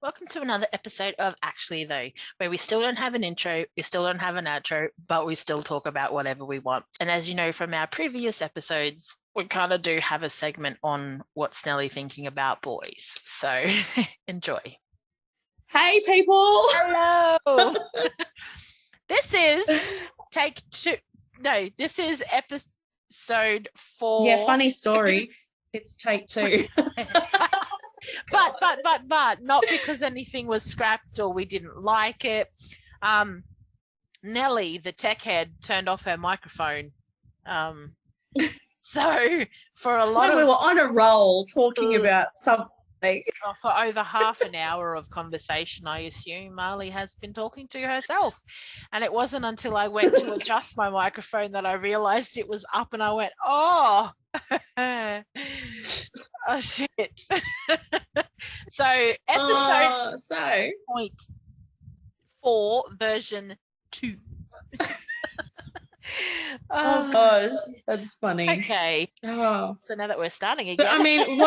Welcome to another episode of Actually Though, where we still don't have an intro, we still don't have an outro, but we still talk about whatever we want. And as you know from our previous episodes, we kind of do have a segment on what's Nelle thinking about boys. So enjoy. Hey, people. Hello. This is take two. No, this is episode 4. Yeah, funny story. It's take 2. But not because anything was scrapped or we didn't like it. Nelly, the tech head, turned off her microphone. So for a lot we were on a roll talking about something. For over half an hour of conversation, I assume Marley has been talking to herself. And it wasn't until I went to adjust my microphone that I realized it was up, and I went, oh, oh shit. So episode point 4 version 2. Oh gosh, that's funny. Okay. Oh. So now that we're starting again. But, I mean,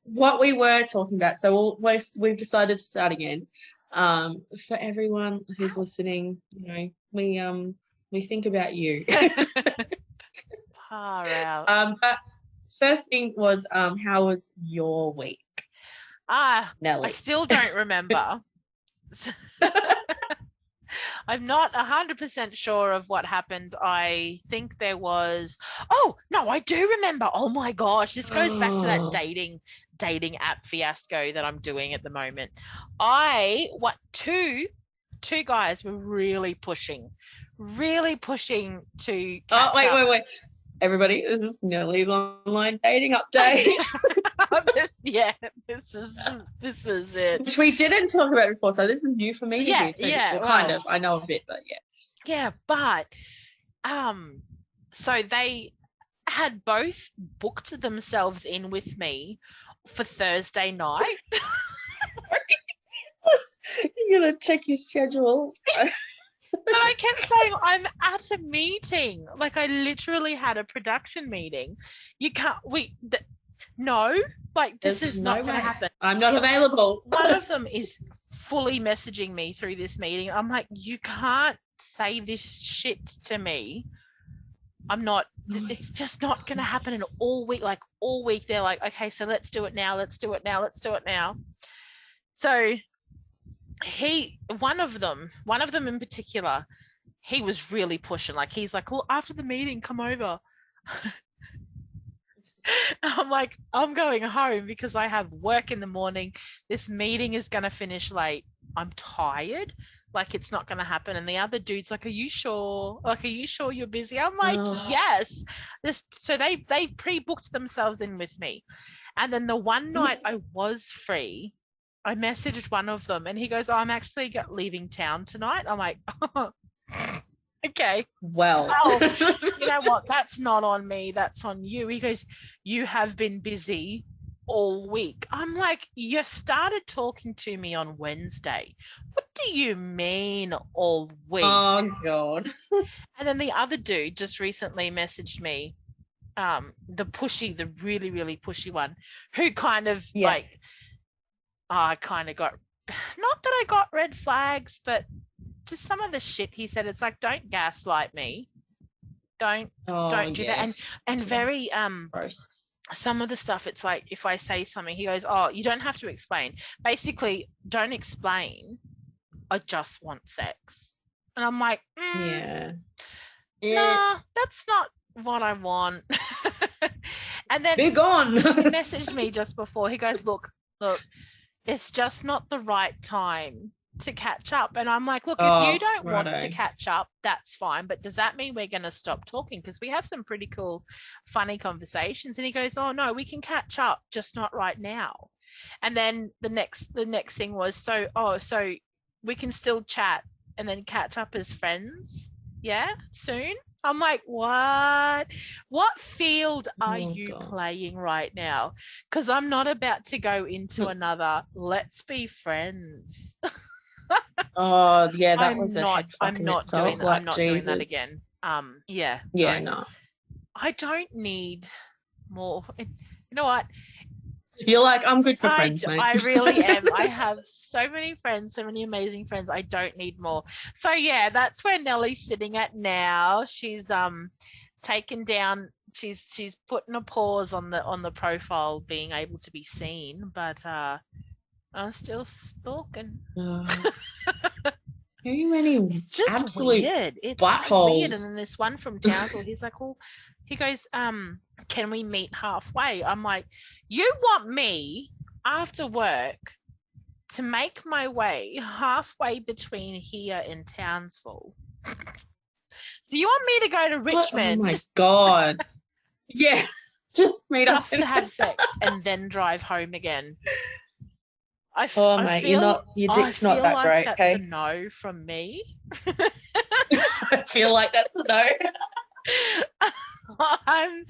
what we were talking about, so we've decided to start again. For everyone who's listening, you know, we think about you. Far out. But first thing was, how was your week? Nelle? I still don't remember. I'm not 100% sure of what happened. I think there was... Oh, no, I do remember. Oh, my gosh. This goes back to that dating app fiasco that I'm doing at the moment. Two guys were really pushing to catch up. Wait. Everybody, this is Nelly's online dating update. This is it. Which we didn't talk about before, so this is new for me to do too. Well, kind of. I know a bit, but yeah. Yeah, but so they had both booked themselves in with me for Thursday night. You're gonna check your schedule. But I kept saying, I'm at a meeting. Like, I literally had a production meeting. You can't, this is not going to happen. I'm not available. One of them is fully messaging me through this meeting. I'm like, you can't say this shit to me. It's just not going to happen. And all week they're like, okay, so let's do it now. So one of them in particular, he was really pushing. Like, he's like, well, after the meeting, come over. I'm like, I'm going home because I have work in the morning. This meeting is going to finish late. I'm tired. Like, it's not going to happen. And the other dude's like, are you sure? Like, are you sure you're busy? I'm like, yes. So they pre-booked themselves in with me. And then the one night I was free, I messaged one of them and he goes, oh, I'm actually leaving town tonight. I'm like, oh, okay. Well, you know what? That's not on me. That's on you. He goes, you have been busy all week. I'm like, you started talking to me on Wednesday. What do you mean all week? Oh, God. And then the other dude just recently messaged me, the really, really pushy one, who kind of I kind of got, not that I got red flags, but just some of the shit he said. It's like, don't gaslight me. Don't do that. And very, gross. Some of the stuff, it's like, if I say something, he goes, oh, you don't have to explain. Basically, don't explain. I just want sex. And I'm like, nah, that's not what I want. And then be gone. He messaged me just before. He goes, look, it's just not the right time to catch up. And I'm like, look, if you don't want to catch up, that's fine. But does that mean we're going to stop talking? Because we have some pretty cool, funny conversations. And he goes, oh, no, we can catch up, just not right now. And then the next thing was, so we can still chat and then catch up as friends. Yeah, soon. I'm like, what field are you playing right now? Because I'm not about to go into another let's be friends. Oh yeah, that I'm was I'm not doing that again. No. I don't need more. You know what? You're like, I'm good for friends, mate. I really am. I have so many friends, so many amazing friends. I don't need more. So yeah, that's where Nellie's sitting at now. She's taken down. She's putting a pause on the profile being able to be seen, but I'm still stalking. Very many It's just absolute weird. It's buttholes. so weird. And then this one from Townsville, he's like, well, he goes, can we meet halfway? I'm like, you want me after work to make my way halfway between here and Townsville? So you want me to go to Richmond? Oh my God. Yeah. Just meet just up to have sex and then drive home again. Mate, your dick's not that great, that's okay? a no from me. I feel like that's a no. I'm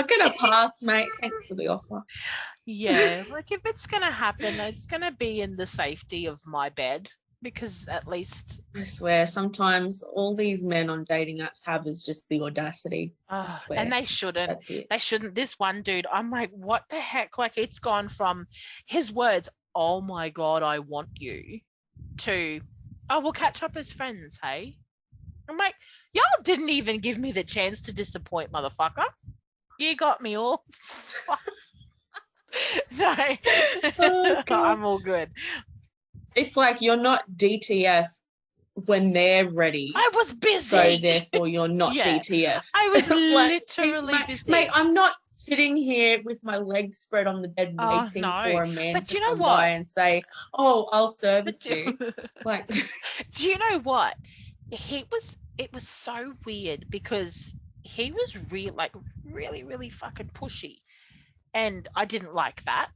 gonna pass, mate. Thanks for the offer. Yeah, like if it's gonna happen, it's gonna be in the safety of my bed, because at least I swear sometimes all these men on dating apps have is just the audacity. I swear. And they shouldn't. They shouldn't. This one dude, I'm like, what the heck? Like, it's gone from his words, oh my God, I want you, to, oh, we'll catch up as friends, hey? I'm like, y'all didn't even give me the chance to disappoint, motherfucker. You got me all. No. Oh, I'm all good. It's like you're not DTF when they're ready. I was busy. So therefore you're not DTF. I was literally busy. Mate, I'm not sitting here with my legs spread on the bed waiting for a man to come by and say, oh, I'll service you. Like, do you know what? It was so weird because he was really, really fucking pushy. And I didn't like that.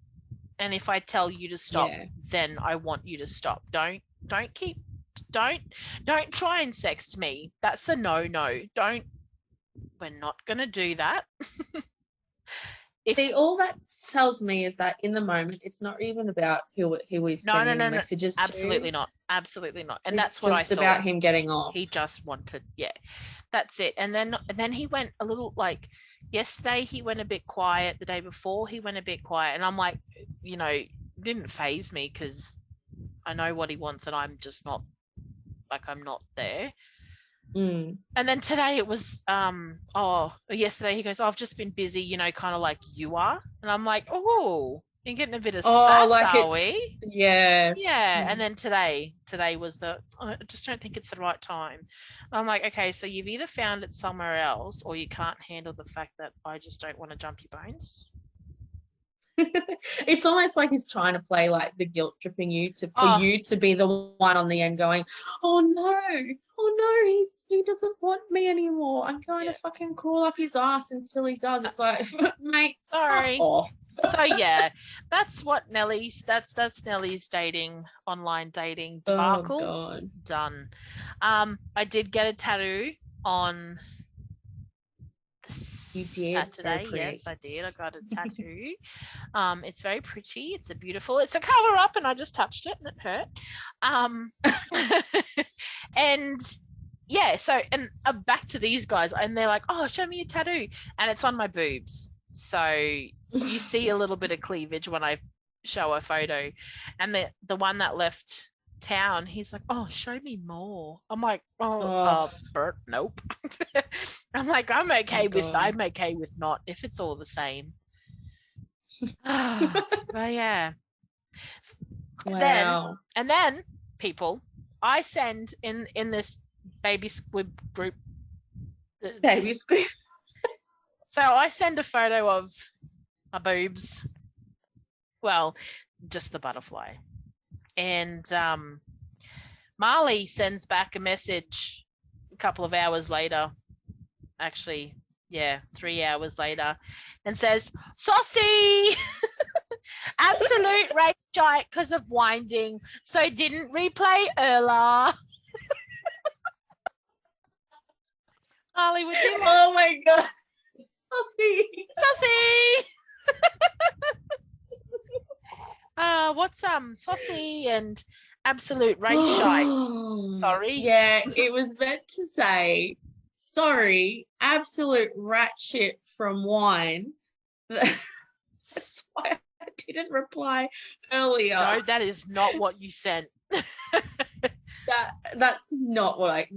And if I tell you to stop, then I want you to stop. Don't try and sext me. That's a no. We're not gonna do that. See, all that tells me is that in the moment it's not even about who he's sending messages to. Absolutely not. And it's that's what I thought. It's just about him getting off. He just wanted, that's it. And then he went a little, like, yesterday he went a bit quiet. The day before he went a bit quiet, and I'm like, it didn't faze me because I know what he wants, and I'm just not, like, I'm not there. And then today it was yesterday he goes, I've just been busy, kind of like you are. And I'm like, oh, you're getting a bit of sass, like, are we? Yeah. And then today was I just don't think it's the right time. And I'm like, okay, so you've either found it somewhere else, or you can't handle the fact that I just don't want to jump your bones. It's almost like he's trying to play like the guilt tripping you for you to be the one on the end going, oh no, he doesn't want me anymore. I'm going to fucking crawl up his ass until he does. It's like, mate, sorry. Off. So that's what that's Nellie's online dating debacle. Oh God. Done. I did get a tattoo on You did. Saturday. Yes, I did. I got a tattoo. It's very pretty. It's a cover up, and I just touched it and it hurt. And back to these guys, and they're like, oh, show me your tattoo. And it's on my boobs. So you see a little bit of cleavage when I show a photo. And the one that left town, he's like, oh, show me more. I'm like, Bert, nope. I'm like, I'm okay with not, if it's all the same. But yeah. Wow. And then people, I send in this baby squib group. Baby squib. So I send a photo of my boobs. Well, just the butterfly. And Marley sends back a message a couple of hours later. Actually, 3 hours later, and says, saucy, absolute rayshite because of winding, so didn't replay earlier. Marley, would you like? Oh my God. Saucy. What's saucy and absolute rayshite? Sorry. Yeah, it was meant to say, sorry, absolute rat shit from wine. That's why I didn't reply earlier. No, that is not what you sent. That's not what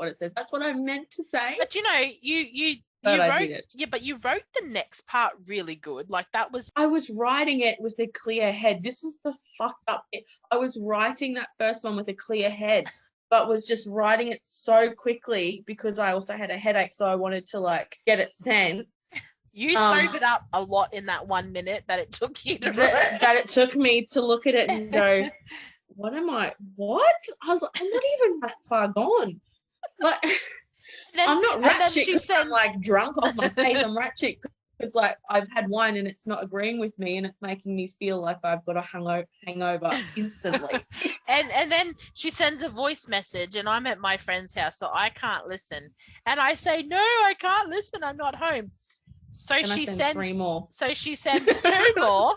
it says. That's what I meant to say. But you know, you wrote, yeah, but you wrote the next part really good. Like that was. I was writing it with a clear head. This is the fucked up. I was writing that first one with a clear head, but was just writing it so quickly because I also had a headache, so I wanted to like get it sent. You sobered up a lot in that 1 minute that it took you to that it took me to look at it and go, what? I was like, I'm not even that far gone. Like, I'm not ratchet because I'm like drunk off my face. I'm ratchet because like I've had wine and it's not agreeing with me and it's making me feel like I've got a hangover instantly. and then she sends a voice message and I'm at my friend's house, so I can't listen. And I say, no, I can't listen. I'm not home. So she sends 3 more. So she sends 2 more.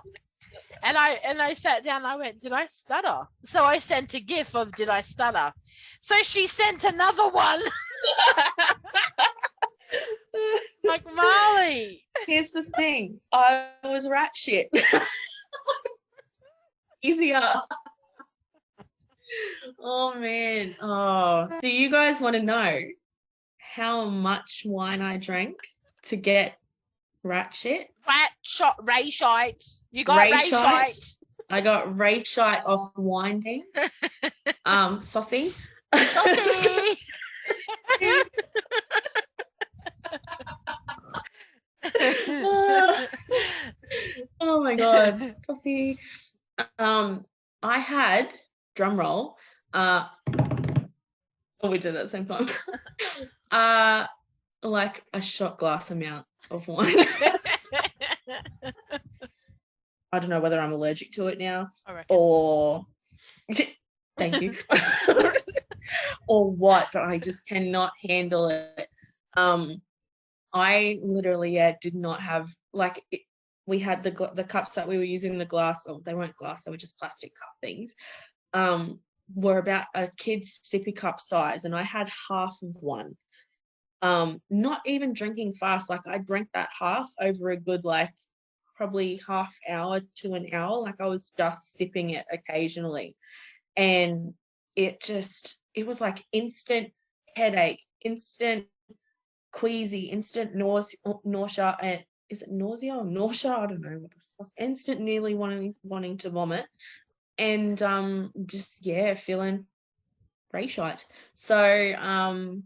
And I sat down and I went, did I stutter? So I sent a gif of did I stutter? So she sent another one. Like, Marley. Here's the thing. I was rat shit. Easier. Oh, man. Oh. Do you guys want to know how much wine I drank to get rat shit? Rayshite. You got rayshite. I got rayshite off winding. Saucy. Saucy. Oh my god, saucy. I had drum roll. We did that at the same time. Like a shot glass amount of wine. I don't know whether I'm allergic to it now or thank you or what, but I just cannot handle it. I literally did not have like we had the cups that we were using, the glass, or they weren't glass, they were just plastic cup things, were about a kid's sippy cup size, and I had half of one. Not even drinking fast, like I drank that half over a good like probably half hour to an hour, like I was just sipping it occasionally, and it was like instant headache, instant queasy, instant nausea, and is it nausea or nausea? I don't know what the fuck. Instant nearly wanting to vomit, and just feeling rayshite. So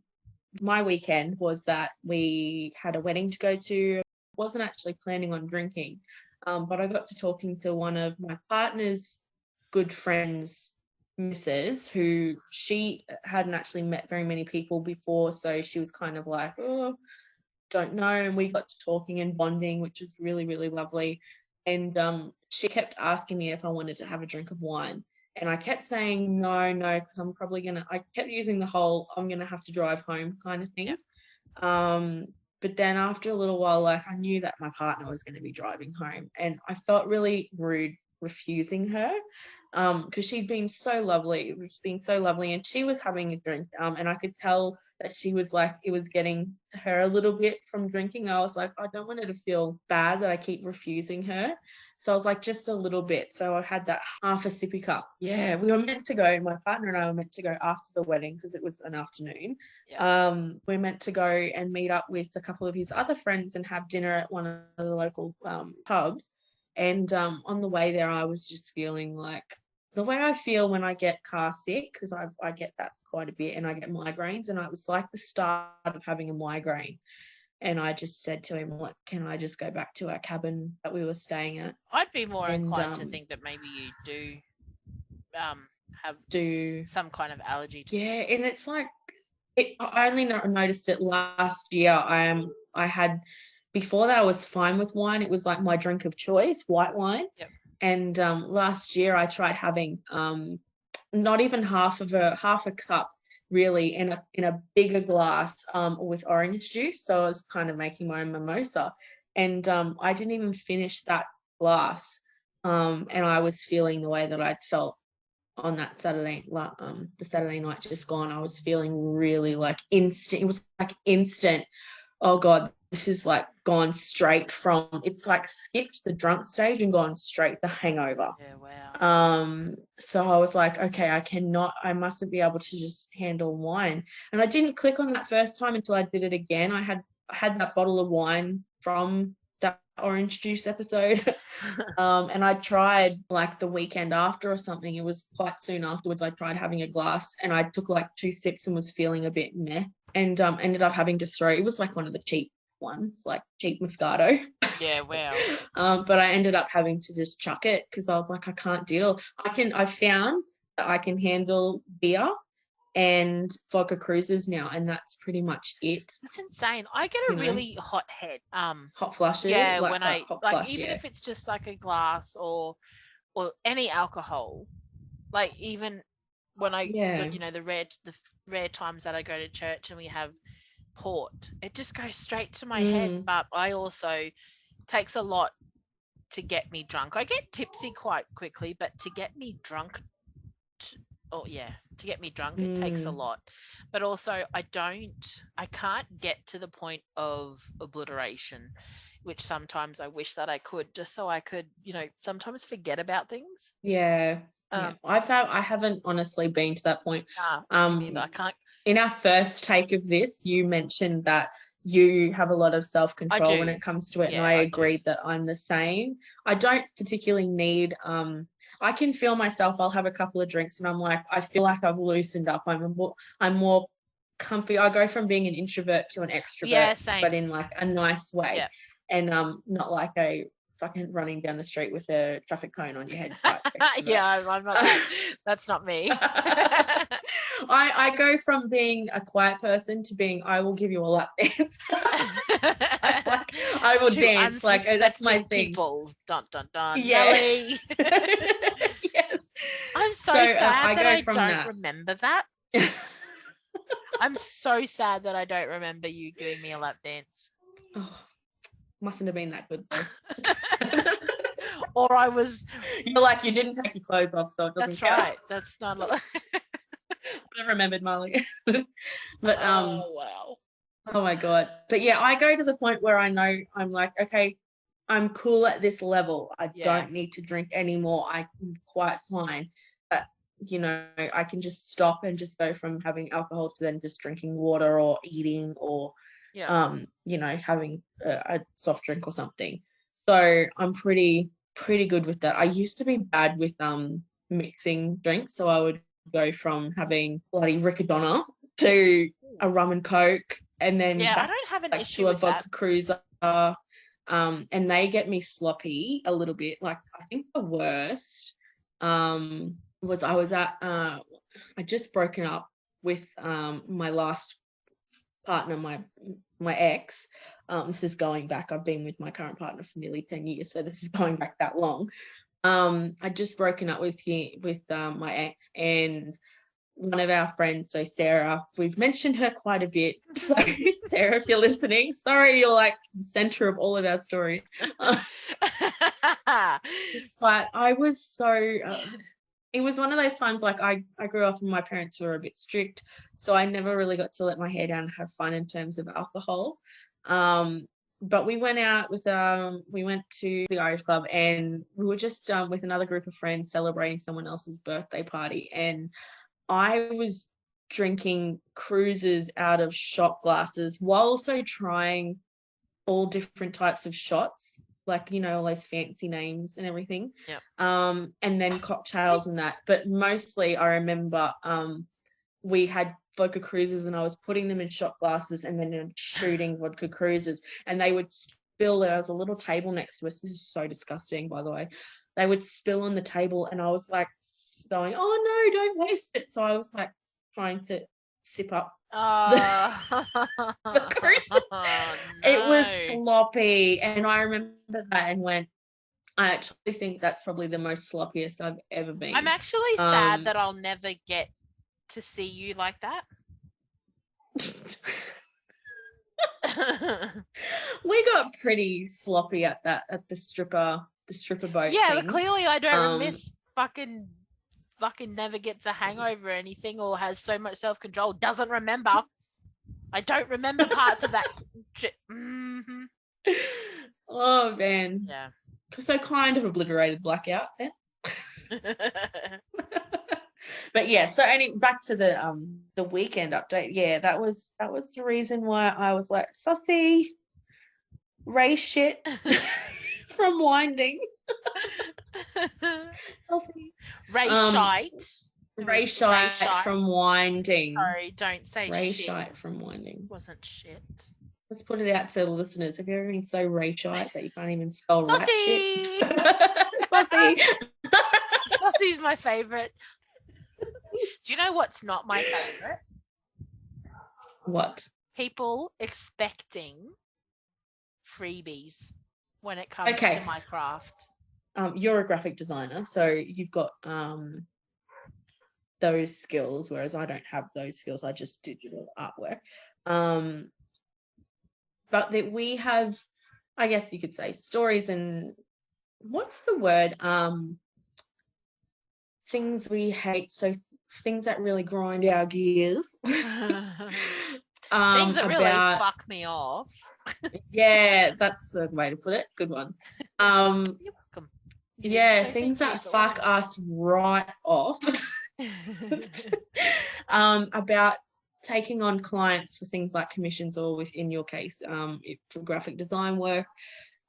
my weekend was that we had a wedding to go to. Wasn't actually planning on drinking, but I got to talking to one of my partner's good friends, Mrs., who she hadn't actually met very many people before, so she was kind of like, oh, don't know, and we got to talking and bonding, which was really, really lovely. And she kept asking me if I wanted to have a drink of wine, and I kept saying no, because I kept using the whole I'm gonna have to drive home kind of thing. Yeah. But then after a little while, like I knew that my partner was going to be driving home, and I felt really rude refusing her because she'd been so lovely. It was being so lovely, and she was having a drink, and I could tell that she was like, it was getting to her a little bit from drinking. I was like, I don't want her to feel bad that I keep refusing her. So I was like, just a little bit. So I had that half a sippy cup. Yeah, we were meant to go, my partner and I were meant to go after the wedding because it was an afternoon. Yeah. We're meant to go and meet up with a couple of his other friends and have dinner at one of the local pubs. And on the way there, I was just feeling like the way I feel when I get car sick, because I get that quite a bit, and I get migraines, and it was like the start of having a migraine. And I just said to him, "What? Can I just go back to our cabin that we were staying at?" I'd be more inclined to think that maybe you do have some kind of allergy to it. And it's like I only noticed it last year. I had, before that I was fine with wine. It was like my drink of choice, white wine. Yep. And last year I tried having not even half a cup really in a bigger glass with orange juice. So I was kind of making my own mimosa, and I didn't even finish that glass, and I was feeling the way that I'd felt on that Saturday, the Saturday night just gone. I was feeling really like instant. It was like instant oh God, this is like gone straight from, it's like skipped the drunk stage and gone straight the hangover. Yeah, wow. So I was like, okay, I mustn't be able to just handle wine. And I didn't click on that first time until I did it again. I had that bottle of wine from that orange juice episode. And I tried like the weekend after or something. It was quite soon afterwards. I tried having a glass and I took like 2 sips and was feeling a bit meh, and ended up having to throw. It was like one of the cheap ones, like cheap Moscato. Yeah, wow. But I ended up having to just chuck it because I was like, I can't deal. I found that I can handle beer and vodka cruises now, and that's pretty much it. That's insane. I get a really hot head. Hot flushes. Yeah, like when I hot like flush, even yeah. if it's just like a glass or any alcohol, like even when the rare times that I go to church and we have port, it just goes straight to my head. But I also takes a lot to get me drunk. I get tipsy quite quickly, but to get me drunk, it takes a lot. But also I can't get to the point of obliteration, which sometimes I wish that I could, just so I could, sometimes forget about things. Yeah. I haven't honestly been to that point. Me neither. I can't. In our first take of this, you mentioned that you have a lot of self-control when it comes to it, and I agree that I'm the same. I don't particularly need I can feel myself. I'll have a couple of drinks and I'm like, I feel like I've loosened up. I'm more comfy. I go from being an introvert to an extrovert, but in like a nice way. And not like a fucking running down the street with a traffic cone on your head. Yeah, I'm not that's not me. I go from being a quiet person to being, I will give you a lap dance. I will dance, like that's my thing. People. Dun dun dun. Yeah. Nelle. Yes. I'm so sad that I don't remember that. I'm so sad that I don't remember you giving me a lap dance. Oh, mustn't have been that good though. Or I was. You're like, you didn't take your clothes off, so it doesn't count. Right. That's not. I remembered, Marley. But oh wow. Oh my God. But yeah, I go to the point where I know I'm like, okay, I'm cool at this level. I don't need to drink anymore. I'm quite fine. But I can just stop and just go from having alcohol to then just drinking water or eating or having a soft drink or something. So I'm pretty good with that. I used to be bad with mixing drinks, so I would go from having bloody Riccadonna to a rum and coke, and then I don't have an issue to a with vodka that. cruiser. And they get me sloppy a little bit. Like, I think the worst was I was at I just broken up with my last partner, my ex. This is going back. I've been with my current partner for nearly 10 years, so this is going back that long. I just broken up with my ex, and one of our friends, so Sarah, we've mentioned her quite a bit. So Sarah, if you're listening, sorry, you're like the center of all of our stories. But I was so, it was one of those times, like I grew up and my parents were a bit strict, so I never really got to let my hair down and have fun in terms of alcohol. But we went out with we went to the Irish club, and we were just with another group of friends celebrating someone else's birthday party, and I was drinking cruises out of shot glasses while also trying all different types of shots, like, all those fancy names and everything. Yep. And then cocktails and that. But mostly I remember we had vodka cruises and I was putting them in shot glasses and then shooting vodka cruises, and they would spill. There was a little table next to us. This is so disgusting, by the way. They would spill on the table, and I was like going, oh no, don't waste it. So I was like trying to sip up the cruises. No. It was sloppy, and I remember that and went, I actually think that's probably the most sloppiest I've ever been. I'm actually sad that I'll never get to see you like that. We got pretty sloppy at the stripper boat. Yeah, thing. But clearly I don't miss fucking never gets a hangover or anything, or has so much self-control, doesn't remember. I don't remember parts of that shit. Mm-hmm. Oh man. Yeah. So kind of obliterated blackout then. But yeah, so back to the weekend update. Yeah, that was the reason why I was like, saucy, ray shit from winding. Saucy. Rayshite. Rayshite from winding. Sorry, don't say rayshite shit. From winding. Wasn't shit. Let's put it out to the listeners. Have you ever been so rayshite that you can't even spell rat shit? Saucy. Saucy's my favorite. Do you know what's not my favorite? What? People expecting freebies when it comes to my craft. You're a graphic designer, so you've got those skills, whereas I don't have those skills. I just digital artwork. But that we have, I guess you could say, stories and what's the word? Things we hate. So things that really grind our gears. Things that really fuck me off. Yeah, that's the way to put it. Good one. You're welcome. Yeah, things that fuck us right off. About taking on clients for things like commissions, or within your case, for graphic design work,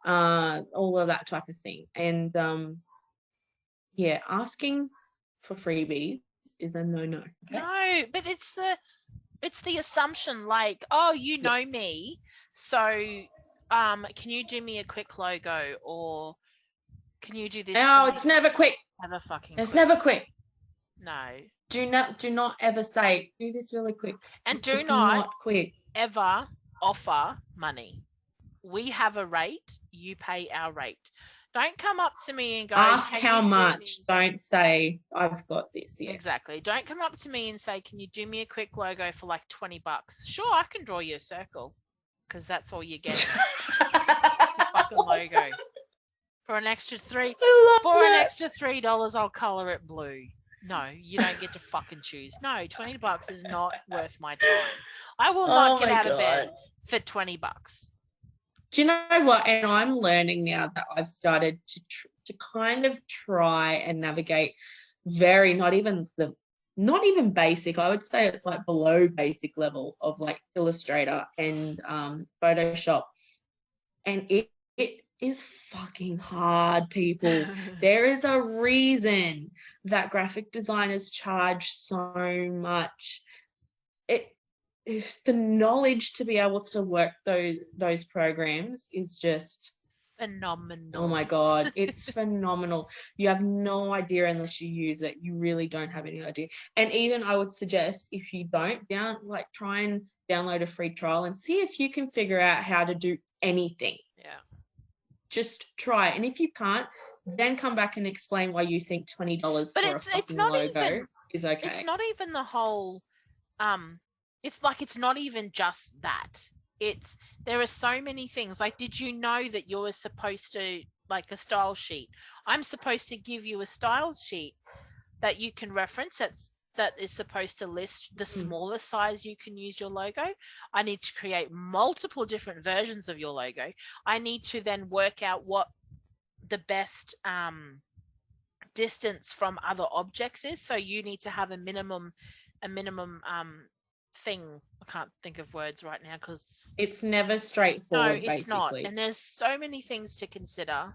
all of that type of thing. And yeah, asking for freebies is a no. Okay? No, but it's the assumption, like, oh, you know me, so can you do me a quick logo, or can you do this? Oh, it's never quick. Never fucking. It's never quick. No. Do not ever say, do this really quick. And do not quick ever offer money. We have a rate, you pay our rate. Don't come up to me and go, ask how much. Don't say, I've got this. Yeah. Exactly. Don't come up to me and say, can you do me a quick logo for like $20? Sure, I can draw you a circle, because that's all you get. It's a fucking logo. For an extra $3, I'll color it blue. No, you don't get to fucking choose. No, $20 is not worth my time. I will not get out of bed for $20. Do you know what? And I'm learning now that I've started to kind of try and navigate not even basic. I would say it's like below basic level of like Illustrator and Photoshop. And it is fucking hard, people. There is a reason that graphic designers charge so much. It is the knowledge to be able to work those programs is just phenomenal. Oh my God, it's phenomenal. You have no idea unless you use it. You really don't have any idea. And even I would suggest, if you don't, try and download a free trial and see if you can figure out how to do anything. Yeah. Just try. And if you can't, then come back and explain why you think $20 for a fucking logo is okay. It's not even the whole it's like, it's not even just that. There are so many things. Like, did you know that you're supposed to, like, a style sheet? I'm supposed to give you a style sheet that you can reference that is supposed to list the smallest size you can use your logo. I need to create multiple different versions of your logo. I need to then work out what the best distance from other objects is. So you need to have a minimum thing. I can't think of words right now because it's never straightforward. No, it's not. And there's so many things to consider.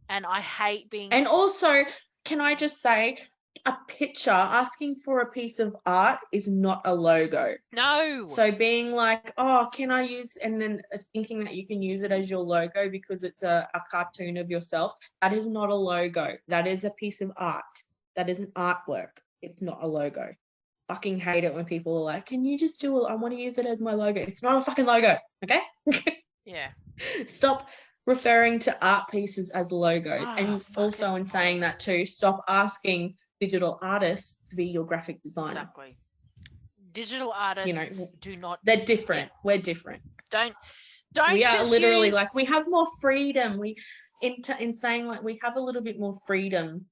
And I hate being. And also, can I just say, a picture, asking for a piece of art is not a logo. No. So being like, oh, can I use, and then thinking that you can use it as your logo because it's a cartoon of yourself, that is not a logo. That is a piece of art. That is an artwork. It's not a logo. Fucking hate it when people are like, can you just do it? I want to use it as my logo. It's not a fucking logo. Okay. Yeah. Stop referring to art pieces as logos. And also in saying that too, stop asking digital artists to be your graphic designer. Exactly. Digital artists do not. They're different. Yeah. We're different. Don't. We are literally like, we have more freedom. We in saying like we have a little bit more freedom,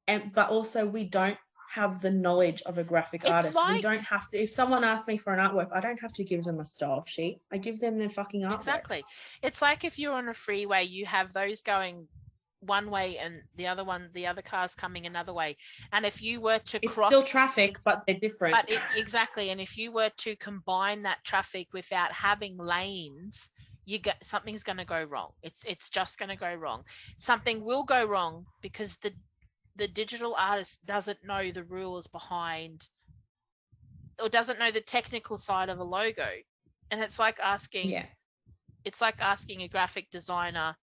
but also we don't have the knowledge of a graphic artist. Like, we don't have to, if someone asks me for an artwork, I don't have to give them a style sheet. I give them their fucking artwork. Exactly. It's like if you're on a freeway, you have those going one way and the other car's coming another way. And if you were to cross, it's still traffic, but they're different. But exactly. And if you were to combine that traffic without having lanes, something's going to go wrong. It's just going to go wrong. Something will go wrong because the digital artist doesn't know the rules behind, or doesn't know the technical side of a logo. And it's like asking a graphic designer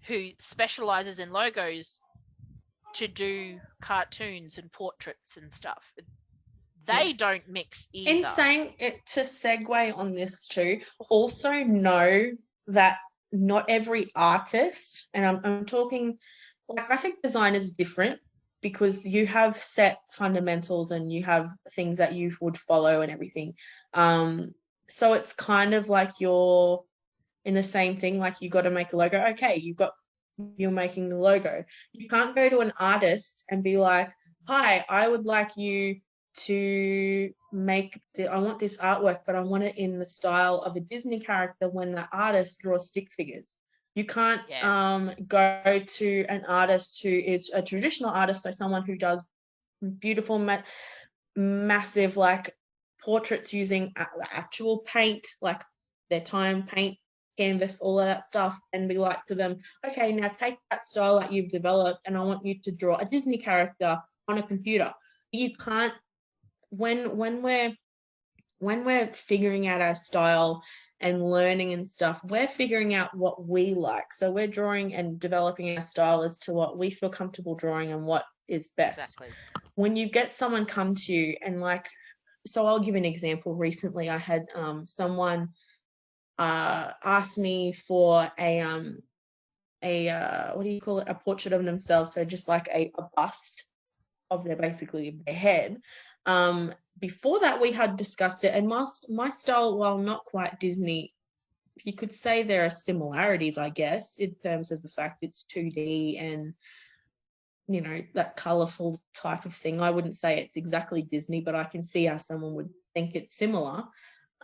who specializes in logos to do cartoons and portraits and stuff. They don't mix either. In saying it, to segue on this too, also know that not every artist, and I'm talking like graphic design is different because you have set fundamentals and you have things that you would follow and everything. So it's kind of like you're in the same thing, like you got to make a logo. Okay, you're making the logo. You can't go to an artist and be like, hi, I would like you to I want this artwork, but I want it in the style of a Disney character when the artist draws stick figures. You can't go to an artist who is a traditional artist, so someone who does beautiful, massive like portraits using actual paint, like their time paint, canvas, all of that stuff, and be like to them, okay, now take that style that you've developed and I want you to draw a Disney character on a computer. You can't, when we're figuring out our style and learning and stuff, we're figuring out what we like. So we're drawing and developing our style as to what we feel comfortable drawing and what is best. Exactly. When you get someone come to you and like, so I'll give an example. Recently I had someone asked me for a what do you call it? A portrait of themselves. So just like a bust of their head. Before that, we had discussed it, and my style, while not quite Disney, you could say there are similarities, I guess, in terms of the fact it's 2D and, you know, that colorful type of thing. I wouldn't say it's exactly Disney, but I can see how someone would think it's similar.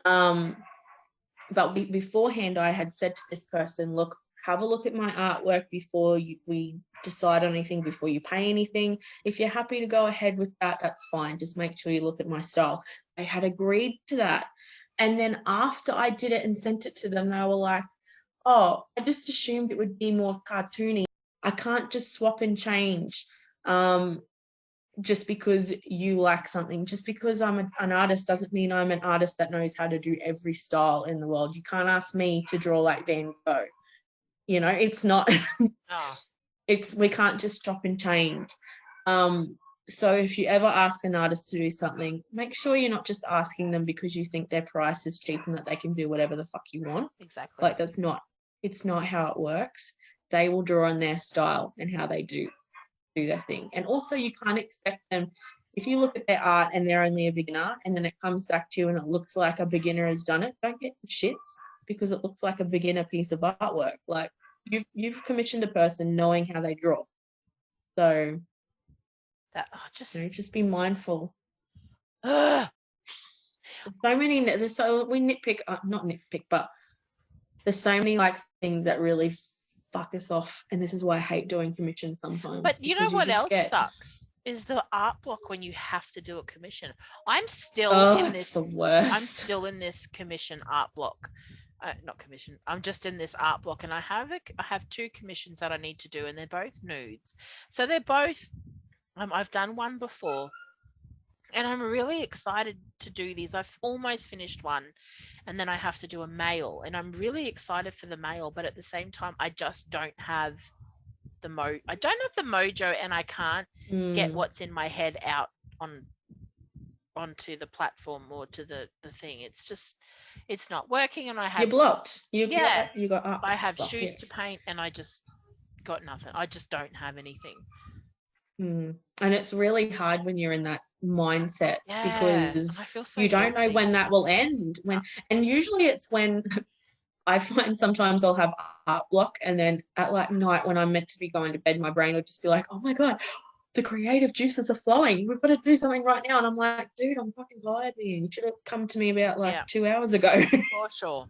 But beforehand, I had said to this person, look, have a look at my artwork before we decide on anything, before you pay anything. If you're happy to go ahead with that, that's fine. Just make sure you look at my style. They had agreed to that. And then after I did it and sent it to them, they were like, oh, I just assumed it would be more cartoony. I can't just swap and change just because you like something. Just because I'm an artist doesn't mean I'm an artist that knows how to do every style in the world. You can't ask me to draw like Van Gogh. You know, it's not, we can't just chop and change. So if you ever ask an artist to do something, make sure you're not just asking them because you think their price is cheap and that they can do whatever the fuck you want. Exactly. Like it's not how it works. They will draw on their style and how they do their thing. And also you can't expect them, if you look at their art and they're only a beginner and then it comes back to you and it looks like a beginner has done it, don't get the shits. Because it looks like a beginner piece of artwork. Like you've commissioned a person knowing how they draw. So that just be mindful. So many, we nitpick, not nitpick, but there's so many like things that really fuck us off. And this is why I hate doing commissions sometimes. But you know what else sucks? Is the art block when you have to do a commission. I'm still in this. It's the worst. I'm still in this commission art block. Not commission. I'm just in this art block, and I have two commissions that I need to do, and they're both nudes. So they're both. I've done one before, and I'm really excited to do these. I've almost finished one, and then I have to do a male, and I'm really excited for the male. But at the same time, I just don't have the I don't have the mojo, and I can't get what's in my head out onto the platform or to the thing. It's not working, and I have you're blocked. You got I have shoes to paint, and I just got nothing. I just don't have anything. And it's really hard when you're in that mindset because I feel so you don't know when that will end. And usually it's when I find sometimes I'll have art block, and then at like night when I'm meant to be going to bed, my brain will just be like, oh my God, the creative juices are flowing. We've got to do something right now. And I'm like, dude, I'm fucking tired, man. You should have come to me about like 2 hours ago. For sure.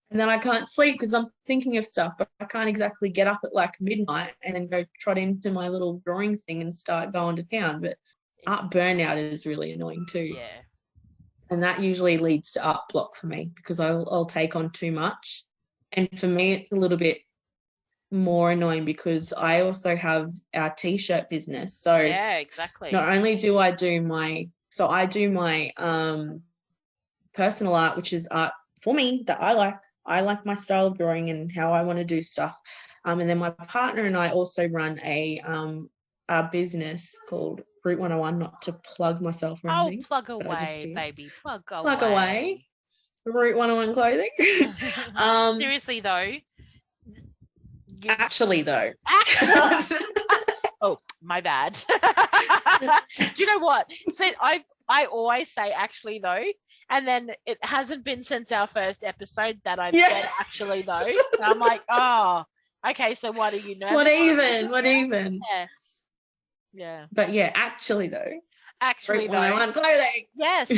And then I can't sleep because I'm thinking of stuff, but I can't exactly get up at like midnight and then go trot into my little drawing thing and start going to town. But art burnout is really annoying too. Yeah. And that usually leads to art block for me because I'll take on too much. And for me, it's a little bit more annoying because I also have our t-shirt business. So yeah, exactly. Not only do I do my personal art, which is art for me that I like. I like my style of drawing and how I want to do stuff. And then my partner and I also run a business called Route 101, not to plug myself or anything. Oh, plug away, baby. Plug away. Route 101 clothing. Seriously, though. Actually, though. Oh, my bad. Do you know what? See, I always say actually, though. And then it hasn't been since our first episode that I've said actually, though. And I'm like, oh, okay, so what are you nervous? What even? Yeah. But yeah, actually, though. Actually, though. Route 101 clothing. Yes.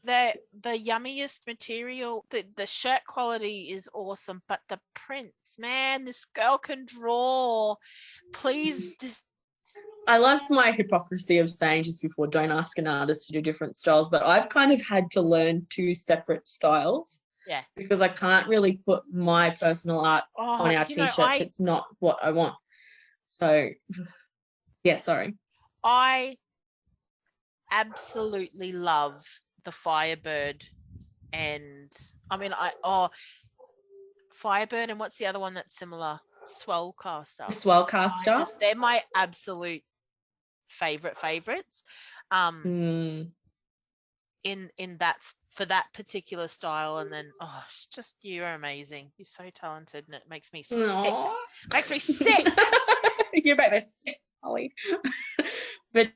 the yummiest material, the shirt quality is awesome, but the prints, man, this girl can draw. Please just. I love my hypocrisy of saying just before, don't ask an artist to do different styles, but I've kind of had to learn 2 separate styles. Yeah. Because I can't really put my personal art on our t-shirts. It's not what I want. So, yeah, sorry. I absolutely love the Firebird and, Firebird and what's the other one that's similar? Swellcaster. Swellcaster. They're my absolute favorites. In that for that particular style, and then it's just, you're amazing. You're so talented, and it makes me sick. Makes me sick. You make me sick, Holly. But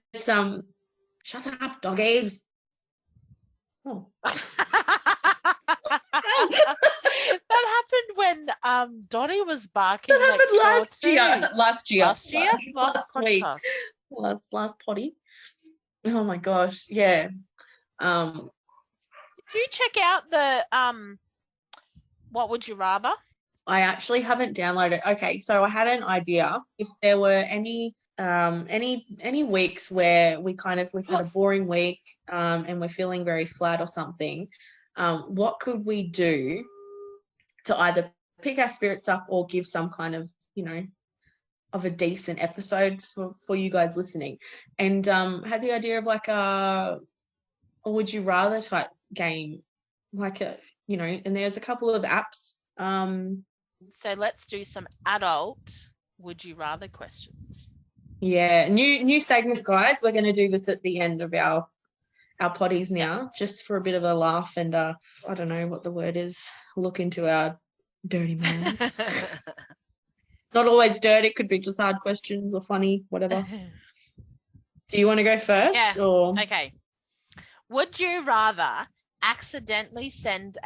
shut up, doggies. Oh. That happened when Dottie was barking. That happened last year. Last week. Last potty. Oh my gosh, yeah. Did you check out the What Would You Rather? I actually haven't downloaded. Okay, so I had an idea if there were any weeks where we've had a boring week and we're feeling very flat or something. What could we do to either pick our spirits up or give some kind of, of a decent episode for you guys listening? And had the idea of like a would you rather type game, like and there's a couple of apps. So let's do some adult would you rather questions. Yeah, new segment, guys. We're going to do this at the end of our potties now, just for a bit of a laugh and I don't know what the word is, look into our dirty minds. Not always dirty, it could be just hard questions or funny, whatever. Do you want to go first? Yeah. Or? Okay. Would you rather accidentally send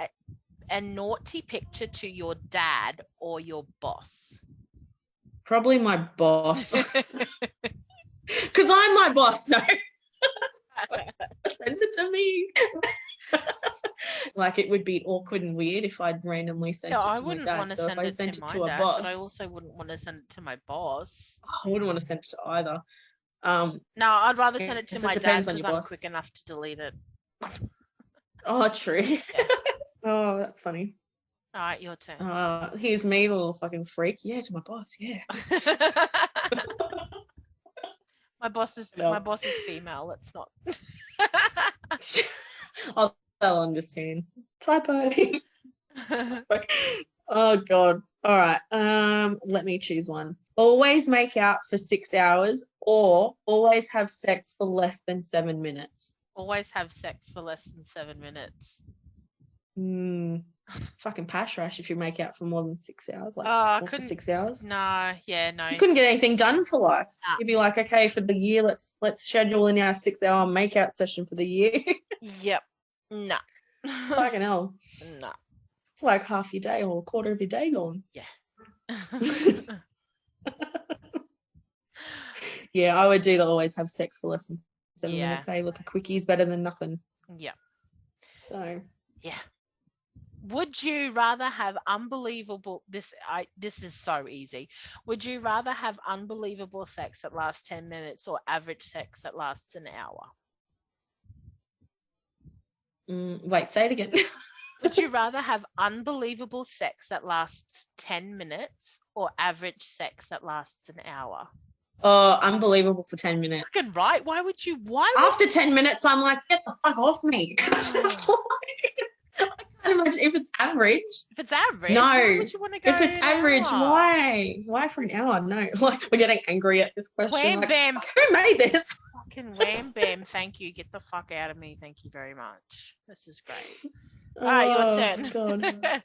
a naughty picture to your dad or your boss? Probably my boss. Because I'm my boss, no. Sends it to me. Like, it would be awkward and weird if I'd randomly sent it to my dad. So if I sent it to a boss, but I also wouldn't want to send it to my boss. I wouldn't want to send it to either. No, I'd rather send it to my dad because I'm quick enough to delete it. Oh, true. Yeah. Oh, that's funny. All right, your turn. Here's me, the little fucking freak. Yeah, to my boss. Yeah. My boss is female. Let's not. They'll understand. Typo. Oh God. All right. Let me choose one. Always make out for 6 hours, or always have sex for less than 7 minutes. Always have sex for less than 7 minutes. Fucking pash rush if you make out for more than 6 hours. Like, for 6 hours. No. You couldn't get anything done for life. Nah. You'd be like, okay, for the year, let's schedule in our 6 hour make out session for the year. Yep. No. Fucking hell. No. It's like half your day or a quarter of your day gone. Yeah. Yeah, I would do the always have sex for less than 7 Yeah. minutes. Hey, look, a quickie is better than nothing. Yeah. So Yeah. Would you rather have unbelievable this is so easy. Would you rather have unbelievable sex that lasts 10 minutes or average sex that lasts an hour? wait, say it again. Would you rather have unbelievable sex that lasts 10 minutes or average sex that lasts an hour? Oh, unbelievable for 10 minutes. Fucking right. Why would you? After 10 minutes, I'm like, get the fuck off me. I can't imagine if it's average. If it's average, no. Why would you want to go if it's an average, hour? why? Why for an hour? No. Like, we're getting angry at this question. Wham like, bam. who made this? Fucking wham bam. Thank you. Get the fuck out of me. Thank you very much. This is great. All right, your turn. God.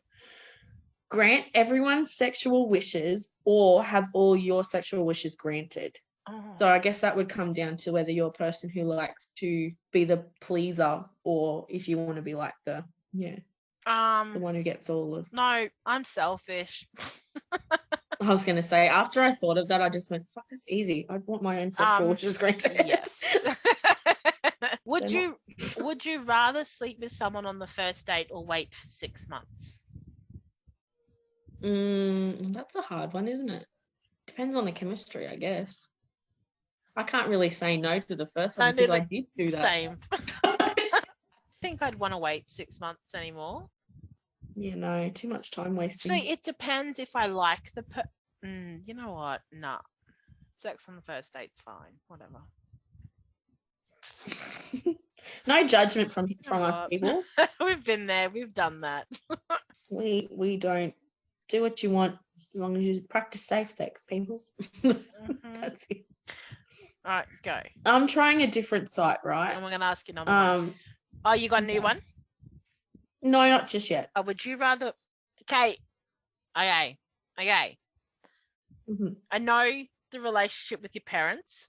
Grant everyone's sexual wishes or have all your sexual wishes granted. Oh. So I guess that would come down to whether you're a person who likes to be the pleaser or if you want to be like the one who gets all of. No, I'm selfish. I was going to say, after I thought of that, I just went, fuck, that's easy. I'd want my own sexual wishes granted. Yes. Would you rather sleep with someone on the first date or wait for 6 months? That's a hard one, isn't it? Depends on the chemistry, I guess. I can't really say no to the first one because I did do that. Same. I think I'd want to wait 6 months anymore. Yeah, no, too much time wasting. So it depends if I like the you know what? Nah. Sex on the first date's fine. Whatever. No judgment from us, people. We've been there. We've done that. We don't do what you want as long as you practice safe sex, people. That's it. All right, go. I'm trying a different site, right? And we're going to ask you another one. Oh, you got a new one? No, not just yet. Would you rather... Okay. Mm-hmm. I know the relationship with your parents,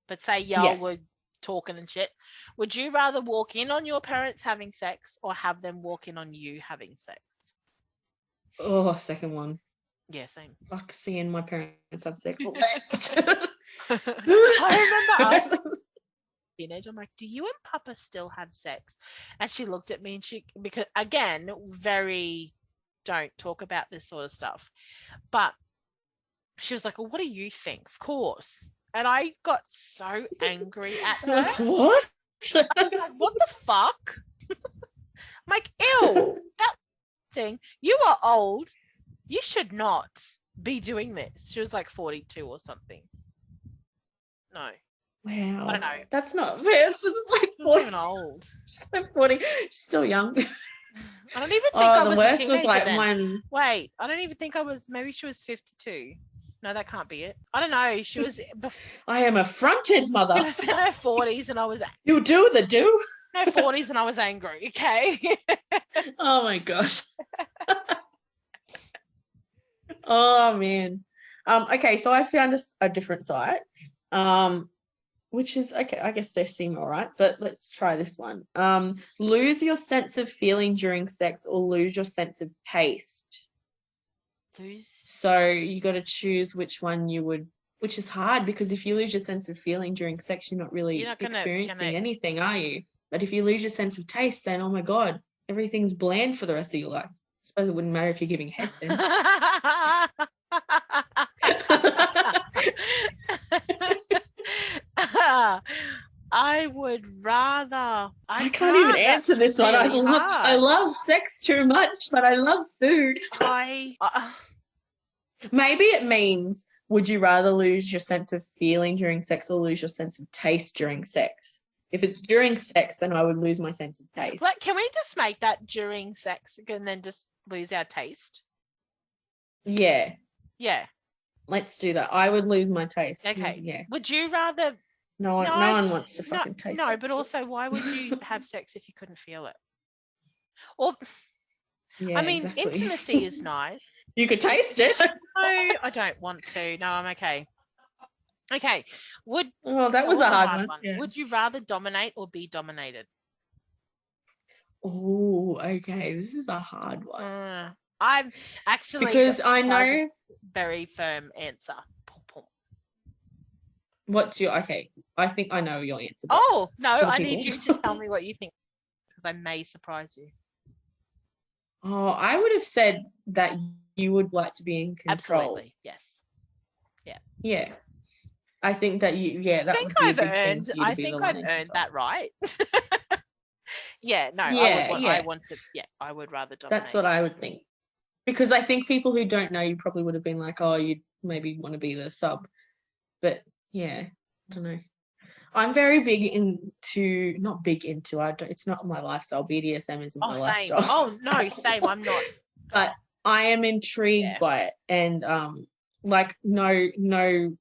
but say y'all were talking and shit. Would you rather walk in on your parents having sex or have them walk in on you having sex? Oh, second one. Yeah, same. Fuck seeing my parents have sex. I remember asking teenage, I'm like, do you and Papa still have sex? And she looked at me and because again, very don't talk about this sort of stuff. But she was like, well, what do you think? Of course. And I got so angry at her. Like, what? I was like, what the fuck? I'm like, ew, that thing. You are old. You should not be doing this. She was like 42 or something. No. Wow. I don't know. That's not fair. It's like 40. Even old. She's like 40. She's still young. I don't even think I was the worst a teenager was like then. one. Wait, I don't even think I was. Maybe she was 52. No, that can't be it. I don't know. She was. I am affronted, mother. She was in her 40s, and I was. You do the do. In her 40s, and I was angry. Okay. Oh my gosh. Oh man. Okay, so I found a different site. Which is okay, I guess they seem all right, but let's try this one. Lose your sense of feeling during sex or lose your sense of taste. So you got to choose which one you would, which is hard because if you lose your sense of feeling during sex, you're not really experiencing anything, are you? But if you lose your sense of taste, then oh my God, everything's bland for the rest of your life. I suppose it wouldn't matter if you're giving head then. I would rather. I can't even answer this one. I love sex too much, but I love food. Maybe it means, would you rather lose your sense of feeling during sex or lose your sense of taste during sex? If it's during sex, then I would lose my sense of taste. Like, can we just make that during sex and then just lose our taste? Yeah. Yeah. Let's do that. I would lose my taste. Okay. Yeah. Would you rather? No one wants to fucking taste it. No, but also, why would you have sex if you couldn't feel it? Or, yeah, I mean, exactly. Intimacy is nice. You could taste it. No, I don't want to. No, I'm okay. Okay. That was a hard one. Yeah. Would you rather dominate or be dominated? Oh, okay. This is a hard one. I'm actually because I know very firm answer. What's your okay? I think I know your answer. Oh no, I need you to tell me what you think because I may surprise you. Oh, I would have said that you would like to be in control. Absolutely, yes. Yeah. Yeah. I think that that I think I've earned that right. Yeah, no, I would rather dominate. That's what I would think. Because I think people who don't know you probably would have been like, oh, you'd maybe want to be the sub. But yeah, I don't know. I'm very big into, not big into, it's not my lifestyle. BDSM isn't my lifestyle. Oh, no, same. I'm not. But I am intrigued by it. And like no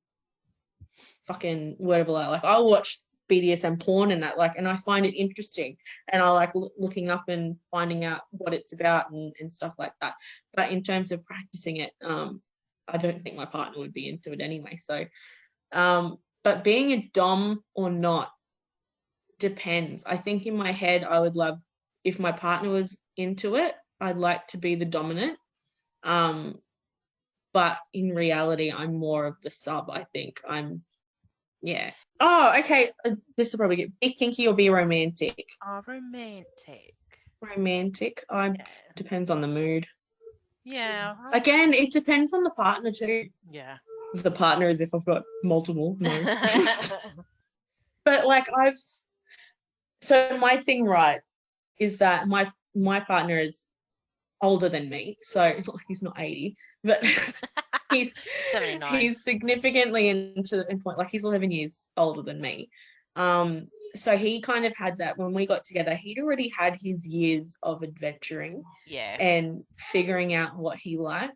fucking whatever. Like I'll watch BDSM porn and that, like, and I find it interesting, and I like looking up and finding out what it's about and stuff like that. But in terms of practicing it, I don't think my partner would be into it anyway. So, but being a dom or not depends. I think in my head, I would love if my partner was into it. I'd like to be the dominant. But in reality, I'm more of the sub. I think yeah. Oh, okay. This will probably get be kinky or be romantic. Oh, romantic. Romantic. Depends on the mood. Yeah. Again, it depends on the partner too. Yeah. If the partner is if I've got multiple, no. But like so my thing, right, is that my partner is older than me. So he's not 80, but he's 79. He's significantly into point, like he's 11 years older than me. So he kind of had that when we got together. He'd already had his years of adventuring, and figuring out what he liked.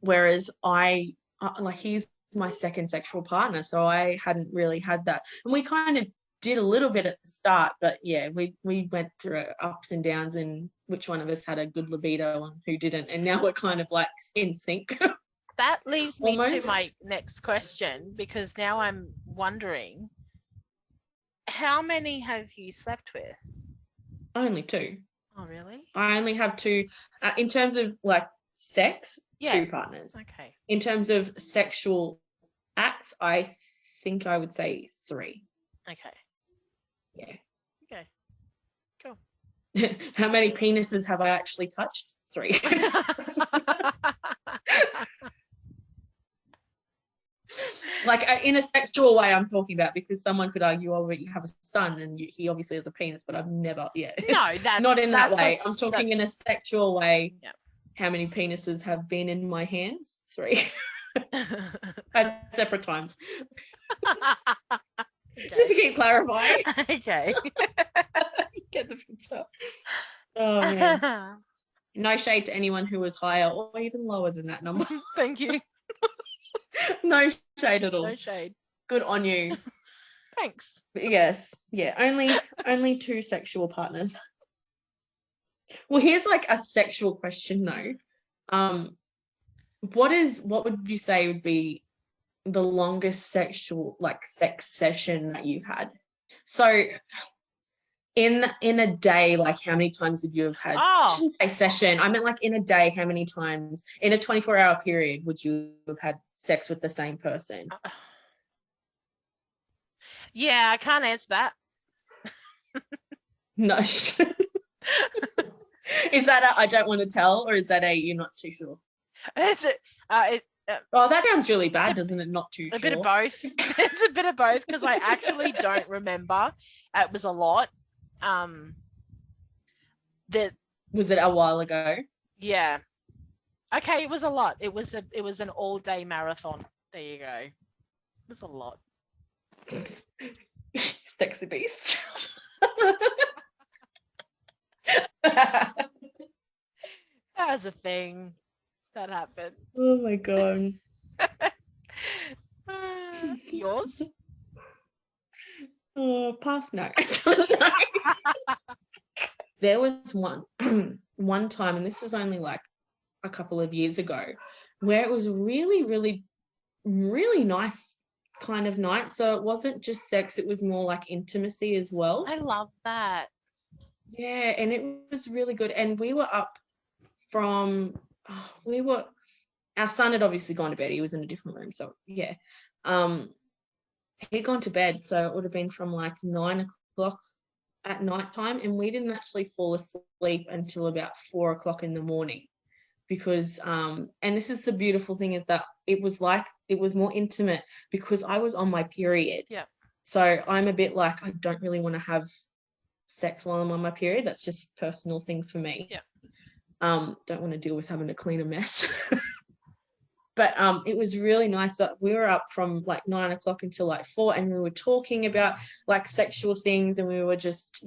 Whereas I like he's my second sexual partner, so I hadn't really had that, and we kind of did a little bit at the start, but yeah, we went through ups and downs and which one of us had a good libido and who didn't, and now we're kind of like in sync. That leaves me to my next question, because now I'm wondering, how many have you slept with? Only 2. Oh, really? I only have 2. In terms of like sex, 2 partners. Okay. In terms of sexual acts, I think I would say 3. Okay. Yeah. Okay. Cool. How many penises have I actually touched? 3. Like in a sexual way, I'm talking about, because someone could argue, oh, but you have a son and he obviously has a penis, but I've never, No, that's not in that way. I'm talking in a sexual way. Yeah. How many penises have been in my hands? 3. At separate times. Okay. Just to keep clarifying. Okay. Get the picture. Oh, man. No shade to anyone who was higher or even lower than that number. Thank you. No shade at all. No shade. Good on you. Thanks. But yes. Yeah. Only 2 sexual partners. Well, here's like a sexual question though. What would you say would be the longest sexual sex session that you've had? So in a day, like how many times would you have had? I shouldn't say session. I meant like in a day, how many times in a 24-hour period would you have had sex with the same person? Yeah, I can't answer that. No. Is that I don't want to tell, or is that you're not too sure? That sounds really bad, doesn't it? Not too sure. A bit of both. It's a bit of both, because I actually don't remember. It was a lot. Was it a while ago? Yeah. Okay, it was a lot. It was an all-day marathon. There you go. It was a lot. Sexy beast. That was a thing that happened. Oh my god. Yours? Oh, pass no. There was one time, and this is only like a couple of years ago, where it was really, really, really nice kind of night. So it wasn't just sex, it was more like intimacy as well. I love that. Yeah, and it was really good. And we were up from our son had obviously gone to bed. He was in a different room. So yeah. he'd gone to bed, so it would have been from like 9 o'clock at night time, and we didn't actually fall asleep until about 4 o'clock in the morning, because and this is the beautiful thing, is that it was more intimate because I was on my period. Yeah. So I'm a bit like, I don't really want to have sex while I'm on my period. That's just a personal thing for me. Yeah. Don't want to deal with having to clean a mess. But it was really nice that we were up from like 9 o'clock until like 4, and we were talking about like sexual things, and we were just,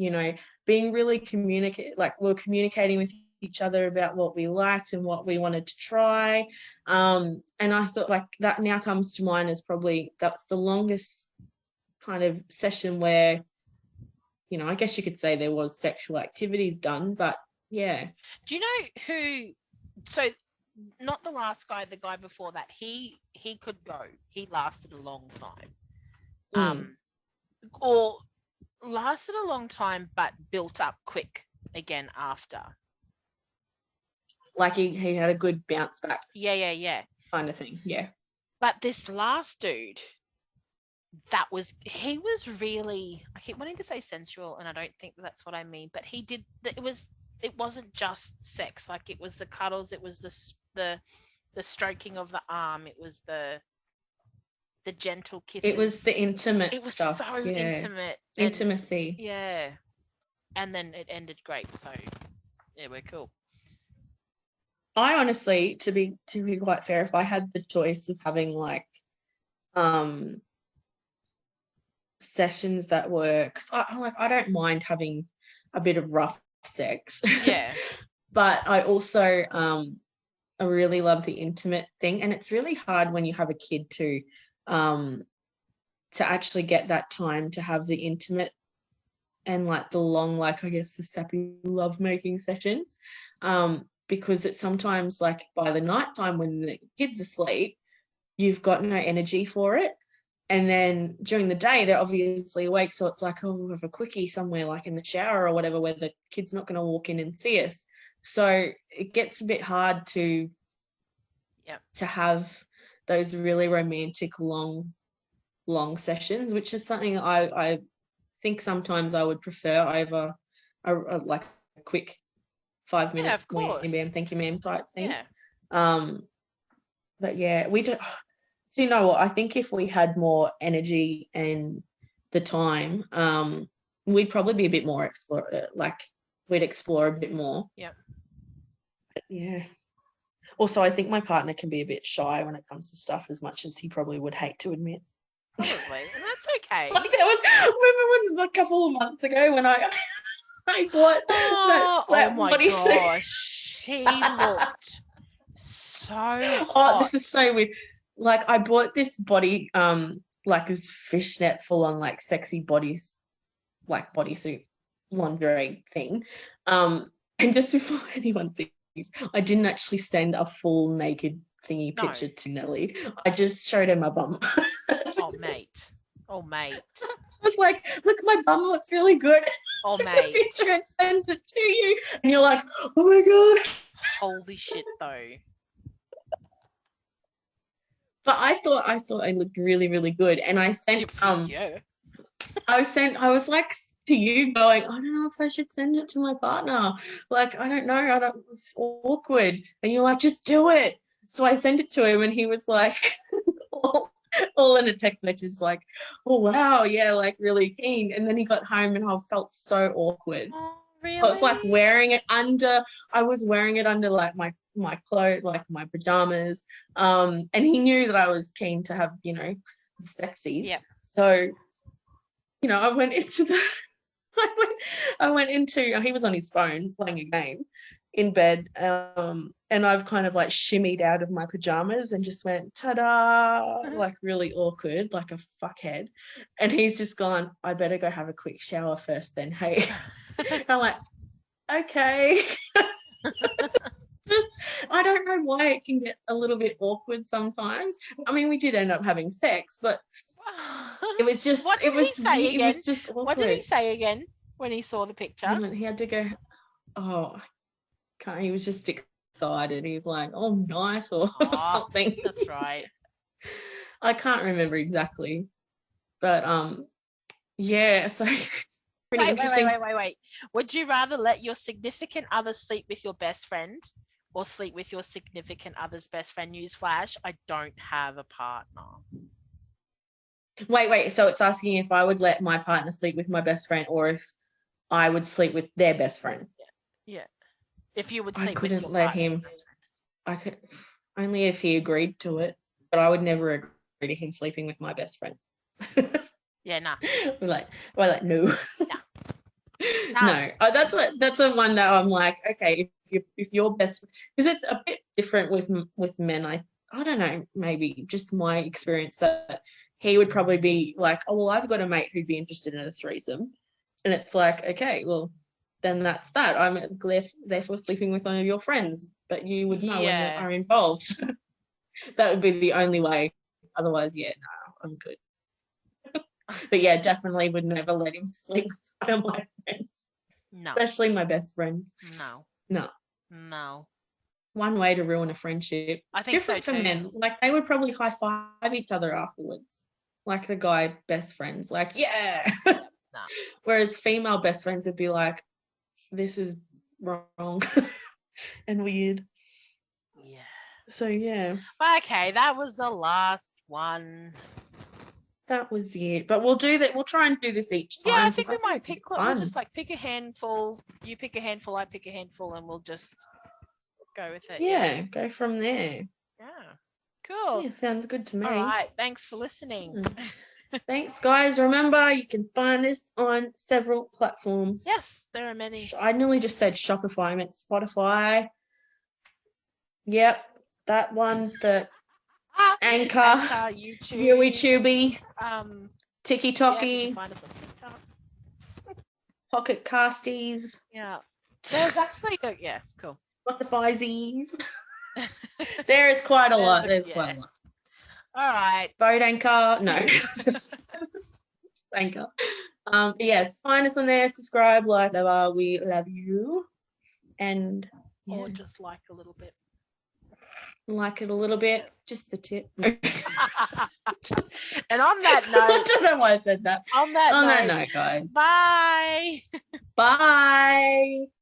being really we were communicating with each other about what we liked and what we wanted to try. And I thought like that now comes to mind as probably that's the longest kind of session where, I guess you could say there was sexual activities done, but yeah. Do you know who? So not the last guy, the guy before that. He could go. He lasted a long time. Or lasted a long time, but built up quick again after. Like he had a good bounce back. Yeah. Kind of thing. Yeah. But this last dude, he was really, I keep wanting to say sensual, and I don't think that's what I mean, but it wasn't just sex. Like, it was the cuddles, it was the stroking of the arm, it was the gentle kisses. It was the intimate stuff. It was so intimate. Intimacy. Yeah. And then it ended great. So yeah, we're cool. I honestly, to be quite fair, if I had the choice of having like sessions that were, because I don't mind having a bit of rough sex. Yeah. But I also I really love the intimate thing, and it's really hard when you have a kid to actually get that time to have the intimate and like the long, like I guess the sappy love making sessions, because it's sometimes like by the night time when the kid's asleep, you've got no energy for it. And then during the day, they're obviously awake. So it's like, oh, we'll have a quickie somewhere like in the shower or whatever, where the kid's not going to walk in and see us. So it gets a bit hard to have those really romantic, long sessions, which is something I think sometimes I would prefer over like a quick 5-minute, yeah, of course, thank you ma'am type thing. Yeah. But yeah, we do. Do you know what? I think if we had more energy and the time, we'd probably be a bit more we'd explore a bit more. Yeah. But yeah. Also, I think my partner can be a bit shy when it comes to stuff, as much as he probably would hate to admit. Probably, and that's okay. Like remember when a couple of months ago when I bought that flat bodysuit. Gosh, he looked so hot. This is so weird. Like, I bought this body, like this fishnet full on like sexy bodysuit lingerie thing. And just before anyone thinks, I didn't actually send a full naked thingy picture to Nelle. I just showed her my bum. Oh mate. I was like, look, my bum looks really good. Oh mate. Picture and send it to you. And you're like, oh my God. Holy shit though. But I thought I looked really, really good. And I sent I was like to you going, I don't know if I should send it to my partner. Like, I don't know. It's awkward. And you're like, just do it. So I sent it to him, and he was like all in a text message like, oh wow, yeah, like really keen. And then he got home and I felt so awkward. Oh, really? I was like wearing it under like my clothes, like my pajamas. And he knew that I was keen to have, sexies. Yeah. So, I went into he was on his phone playing a game in bed. And I've kind of like shimmied out of my pajamas and just went, ta-da, like really awkward, like a fuckhead. And he's just gone, I better go have a quick shower first then, hey. I'm like, okay. I don't know why it can get a little bit awkward sometimes. I mean, we did end up having sex, but it was just it was just awkward. What did he say again when he saw the picture? He had to go, he was just excited. He's like, oh, nice, or something. That's right. I can't remember exactly, but yeah. So pretty interesting. Wait. Would you rather let your significant other sleep with your best friend or sleep with your significant other's best friend? Newsflash, I don't have a partner. Wait. So it's asking if I would let my partner sleep with my best friend or if I would sleep with their best friend. Yeah. If you would sleep with your let him. Best friend. I could only if he agreed to it, but I would never agree to him sleeping with my best friend. Yeah, nah. We're like no. No. No. That's a one that I'm like, okay, if you're best, because it's a bit different with men. I don't know, maybe just my experience that he would probably be like, oh well, I've got a mate who'd be interested in a threesome, and it's like, okay, well, then that's that. I'm therefore sleeping with one of your friends, but you would know when they are involved. That would be the only way. Otherwise, yeah, no, I'm good. But yeah, definitely would never let him sleep with one of my friends. No. Especially my best friends. No. One way to ruin a friendship. It's different for men. Like they would probably high five each other afterwards. Like the guy best friends. Like, yeah. No. Whereas female best friends would be like, this is wrong and weird. Yeah. So yeah. Okay, that was the last one. That was it. But we'll do that. We'll try and do this each time. Yeah, I think we might pick. We'll just like pick a handful. You pick a handful, I pick a handful, and we'll just go with it. Yeah, go from there. Yeah. Cool. Yeah, sounds good to me. All right. Thanks for listening. Thanks, guys. Remember, you can find us on several platforms. Yes, there are many. I nearly just said Shopify. I meant Spotify. Yep, that one. The Anchor, YouTube, TikTok, yeah, find us on TikTok. Pocket Casties. Yeah, there's actually cool. Spotify's. There is quite a lot. There's quite a lot. All right. Boat Anchor. No. Anchor. Yes, find us on there. Subscribe, like, whatever. We love you. And or just like a little bit. Like it a little bit, just the tip. And on that note, I don't know why I said that. On that note, guys. Bye. Bye.